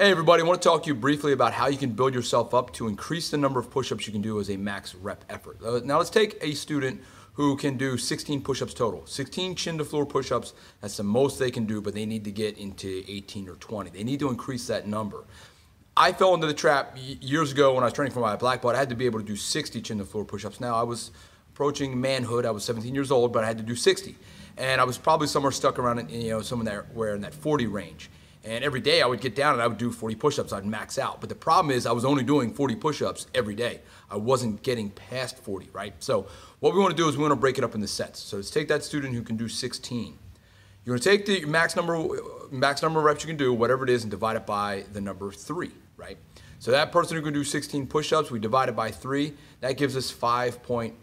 Hey everybody, I want to talk to you briefly about how you can build yourself up to increase the number of push-ups you can do as a max rep effort. Now let's take a student who can do 16 push-ups total. 16 chin to floor push-ups, that's the most they can do, but they need to get into 18 or 20. They need to increase that number. I fell into the trap years ago when I was training for my black belt. I had to be able to do 60 chin to floor push-ups. Now I was approaching manhood. I was 17 years old, but I had to do 60. And I was probably somewhere stuck around, somewhere in that 40 range. And every day I would get down and I would do 40 push-ups. I'd max out. But the problem is I was only doing 40 push-ups every day. I wasn't getting past 40, right? So what we want to do is we want to break it up into sets. So let's take that student who can do 16. You're going to take the max number of reps you can do, whatever it is, and divide it by the number 3, right? So that person who can do 16 push-ups, we divide it by 3. That gives us 5.1,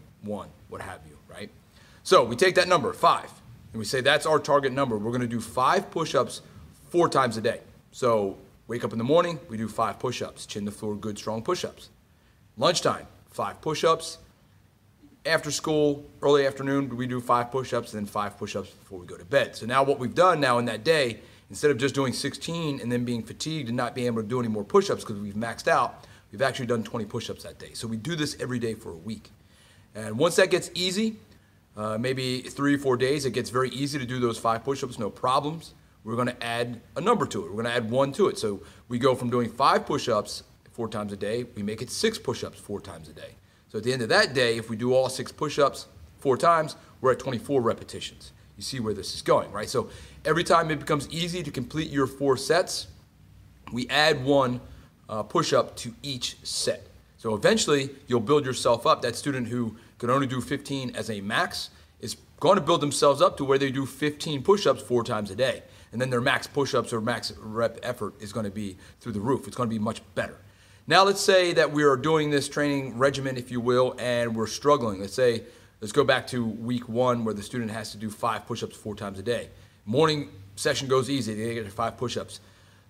what have you, right? So we take that number, 5, and we say that's our target number. We're going to do 5 push-ups 4 times a day. So wake up in the morning, we do 5 push-ups, chin to floor, good strong push-ups. Lunchtime, 5 push-ups. After school, early afternoon, we do 5 push-ups and then 5 push-ups before we go to bed. So now what we've done now in that day, instead of just doing 16 and then being fatigued and not being able to do any more push-ups because we've maxed out, we've actually done 20 push-ups that day. So we do this every day for a week. And once that gets easy, maybe 3 or 4 days, it gets very easy to do those 5 push-ups, no problems. We're going to add a number to it. We're going to add 1 to it. So we go from doing 5 push-ups 4 times a day, we make it 6 push-ups 4 times a day. So at the end of that day, if we do all 6 push-ups 4 times, we're at 24 repetitions. You see where this is going, right? So every time it becomes easy to complete your 4 sets, we add 1 push-up to each set. So eventually, you'll build yourself up. That student who could only do 15 as a max is going to build themselves up to where they do 15 push-ups 4 times a day. And then their max push-ups or max rep effort is going to be through the roof. It's going to be much better. Now let's say that we are doing this training regimen, if you will, and we're struggling. Let's go back to week 1 where the student has to do 5 push-ups 4 times a day. Morning session goes easy. They get their 5 push-ups.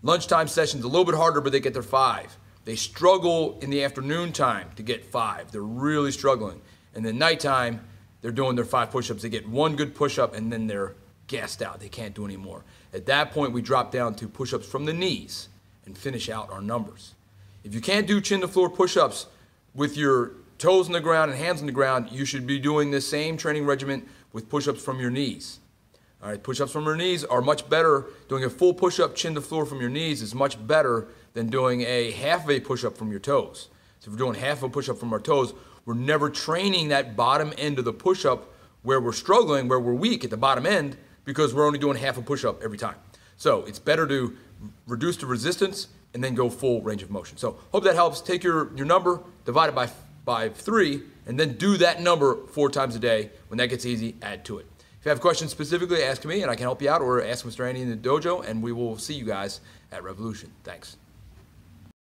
Lunchtime session's a little bit harder, but they get their 5. They struggle in the afternoon time to get 5. They're really struggling. And then nighttime, they're doing their 5 push-ups. They get 1 good push-up, and then they're gassed out. They can't do any more. At that point, we drop down to push-ups from the knees and finish out our numbers. If you can't do chin to floor push-ups with your toes on the ground and hands on the ground, you should be doing the same training regimen with push-ups from your knees. All right, push-ups from your knees are much better. Doing a full push-up chin to floor from your knees is much better than doing a half of a push-up from your toes. So if we're doing half of a push-up from our toes, we're never training that bottom end of the push-up where we're struggling, where we're weak at the bottom end, because we're only doing half a push-up every time. So it's better to reduce the resistance and then go full range of motion. So hope that helps. Take your number, divide it by 3, and then do that number 4 times a day. When that gets easy, add to it. If you have questions specifically, ask me and I can help you out, or ask Mr. Andy in the dojo, and we will see you guys at Revolution. Thanks.